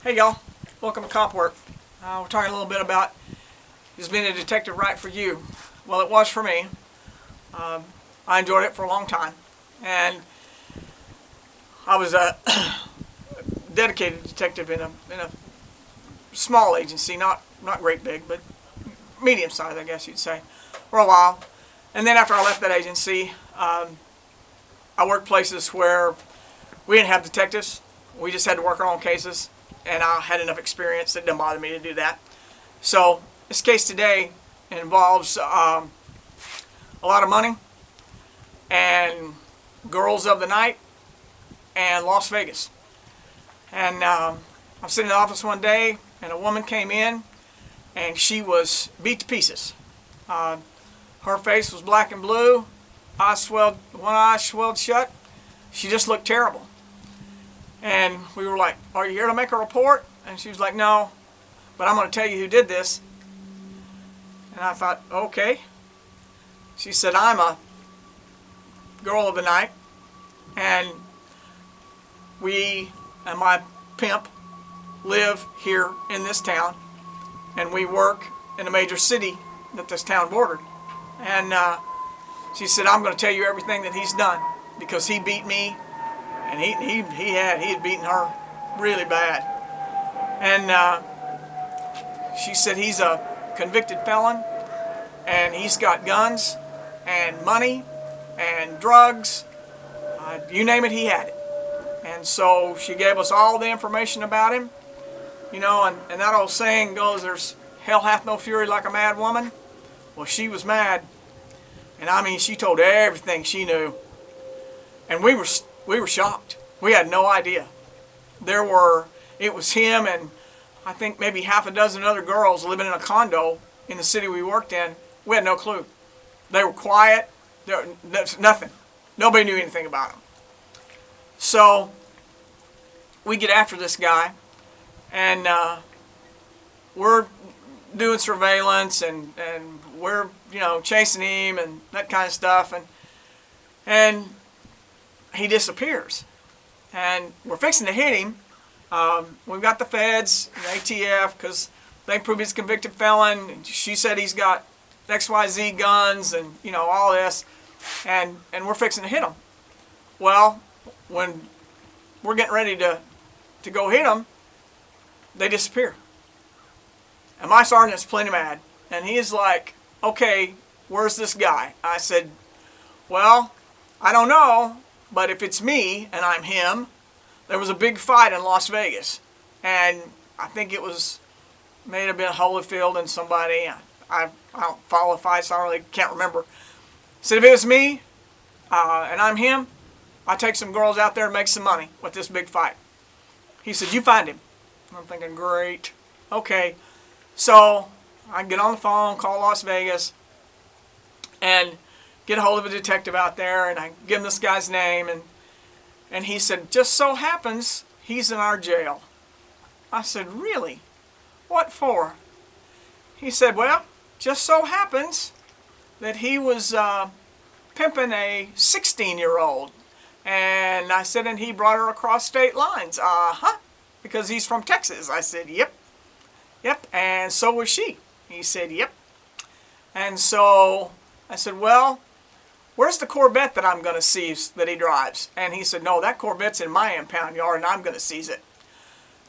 Hey y'all, welcome to Cop Work. We're talking a little bit about, is being a detective right for you? Well, it was for me. I enjoyed it for a long time, and I was a dedicated detective in a small agency, not great big, but medium size, I guess you'd say, for a while. And then after I left that agency, I worked places where we didn't have detectives. We just had to work our own cases, and I had enough experience that it didn't bother me to do that. So this case today involves a lot of money and girls of the night and Las Vegas. And I was sitting in the office one day, and a woman came in, and she was beat to pieces. Her face was black and blue, one eye swelled shut. She just looked terrible. And we were like, "Are you here to make a report?" And she was like, "No, but I'm going to tell you who did this." And I thought, okay. She said, "I'm a girl of the night, and we and my pimp live here in this town, and we work in a major city that this town bordered." And she said, "I'm going to tell you everything that he's done, because he beat me, and he had beaten her really bad." And she said he's a convicted felon, and he's got guns and money and drugs. You name it, he had it. And so she gave us all the information about him. And that old saying goes, "There's hell hath no fury like a mad woman." Well, she was mad. And I mean, she told everything she knew. And we were shocked. We had no idea. It was him and I think maybe half a dozen other girls living in a condo in the city we worked in. We had no clue. They were quiet. There's nothing. Nobody knew anything about them. So we get after this guy, and we're doing surveillance, and we're chasing him and that kind of stuff, and he disappears, and we're fixing to hit him. We've got the feds, the ATF, because they prove he's a convicted felon. And she said he's got XYZ guns and all this, and we're fixing to hit him. Well, when we're getting ready to go hit him, they disappear. And my sergeant's plenty mad, and he's like, "Okay, where's this guy?" I said, "Well, I don't know, but if it's me and I'm him, there was a big fight in Las Vegas, and I think it may have been Holyfield and somebody. I don't follow fights, so I really can't remember." I said, "If it was me and I'm him, I'll take some girls out there and make some money with this big fight." He said, "You find him." I'm thinking, great. Okay. So I get on the phone, call Las Vegas, and get a hold of a detective out there, and I give him this guy's name, and he said, "Just so happens he's in our jail." I said, "Really? What for?" He said, "Well, just so happens that he was pimping a 16-year-old. And I said, "And he brought her across state lines." "Uh-huh, because he's from Texas." I said, "Yep. And so was she." He said, "Yep." And so I said, "Well, where's the Corvette that I'm going to seize that he drives?" And he said, "No, that Corvette's in my impound yard, and I'm going to seize it."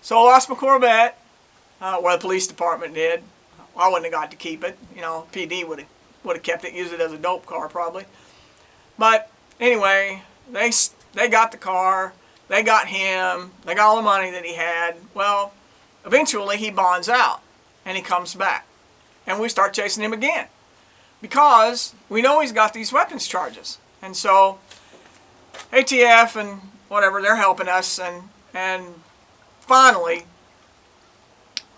So I lost my Corvette, or the police department did. I wouldn't have got to keep it. PD would have kept it, used it as a dope car probably. But anyway, they got the car, they got him, they got all the money that he had. Well, eventually he bonds out, and he comes back, and we start chasing him again, because we know he's got these weapons charges. And so ATF and whatever, they're helping us, and finally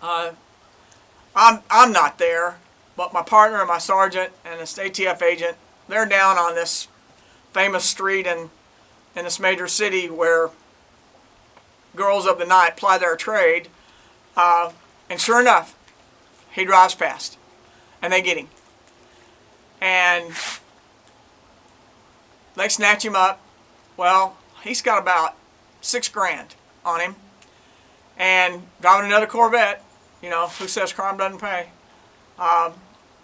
I'm not there, but my partner and my sergeant and this ATF agent, they're down on this famous street in this major city where girls of the night ply their trade, and sure enough, he drives past, and they get him. And they snatch him up. Well, he's got about $6 grand on him. and driving another Corvette. You know, who says crime doesn't pay?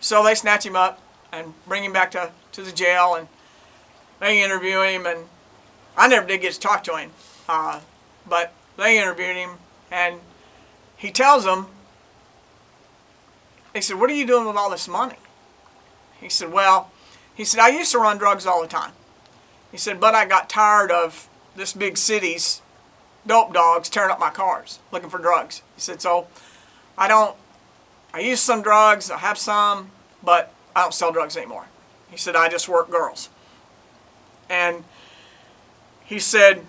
So they snatch him up and bring him back to the jail, and they interview him, and I never did get to talk to him, but they interviewed him, and he tells them, they said, what are you doing with all this money? He said, well, he said, I used to run drugs all the time. He said, but I got tired of this big city's dope dogs tearing up my cars looking for drugs. He said, so I use some drugs, I have some, but I don't sell drugs anymore. He said, I just work girls. And he said,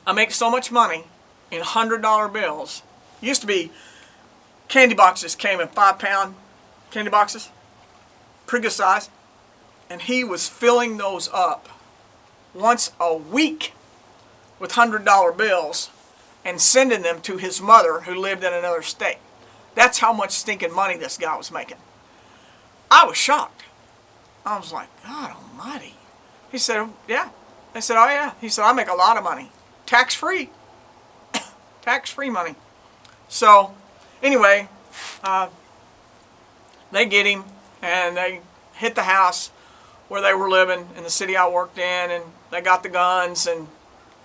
I make so much money in $100 bills. Used to be candy boxes came in 5-pound candy boxes, pretty good size. And he was filling those up once a week with $100 bills and sending them to his mother who lived in another state. That's how much stinking money this guy was making. I was shocked. I was like, God almighty. He said, yeah. I said, oh yeah. He said, I make a lot of money. Tax-free. Tax-free money. So, anyway, they get him, and they hit the house where they were living in the city I worked in, and they got the guns, and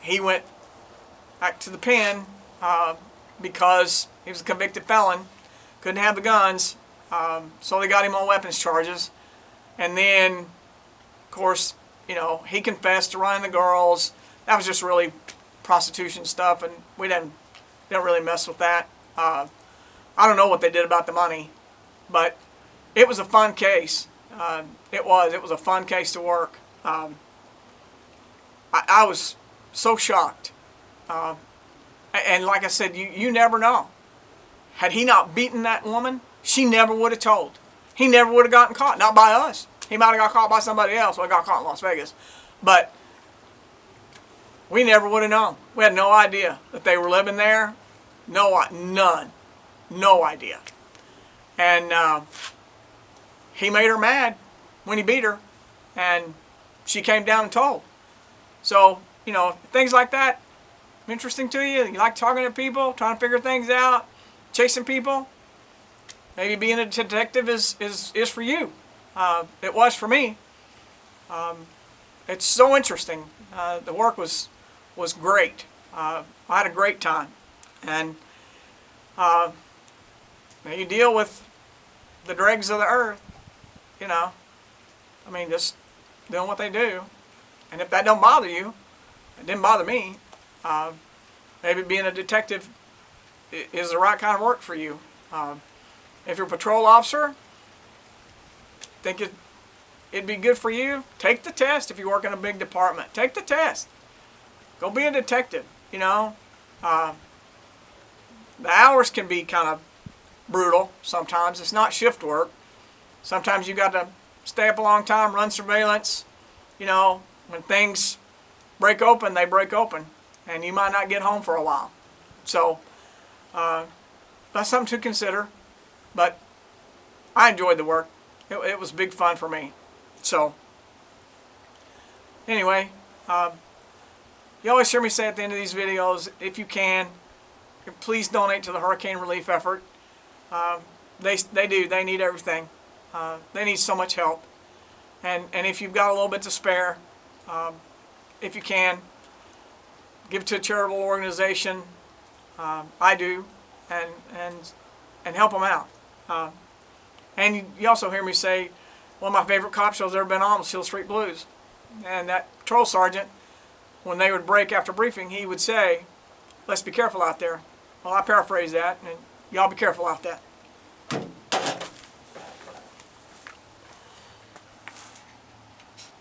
he went back to the pen because he was a convicted felon, couldn't have the guns, so they got him on weapons charges. And then, of course, you know, he confessed to running the girls. That was just really prostitution stuff, and we didn't really mess with that. I don't know what they did about the money, but it was a fun case. It was a fun case to work. I was so shocked. And like I said, you never know. Had he not beaten that woman, she never would have told. He never would have gotten caught. Not by us. He might have got caught by somebody else when he got caught in Las Vegas. But we never would have known. We had no idea that they were living there. None. No idea. And he made her mad when he beat her, and she came down and told. So, you know, things like that, interesting to you. You like talking to people, trying to figure things out, chasing people. Maybe being a detective is for you. It was for me. It's so interesting. The work was great. I had a great time. And you deal with the dregs of the earth, you know. I mean, just doing what they do. And if that don't bother you, it didn't bother me, maybe being a detective is the right kind of work for you. If you're a patrol officer, think it'd be good for you, take the test. If you work in a big department, take the test. Go be a detective, you know. The hours can be kind of brutal sometimes. It's not shift work. Sometimes you got to stay up a long time, run surveillance. You know, when things break open, they break open, and you might not get home for a while. So that's something to consider. But I enjoyed the work. It was big fun for me. So anyway, you always hear me say at the end of these videos, if you can, please donate to the hurricane relief effort. They need everything. They need so much help. And if you've got a little bit to spare, if you can, give it to a charitable organization. I do, and help them out. And you also hear me say, one of my favorite cop shows I've ever been on was Hill Street Blues. And that patrol sergeant, when they would break after briefing, he would say, let's be careful out there. Well, I paraphrase that, and y'all be careful out there.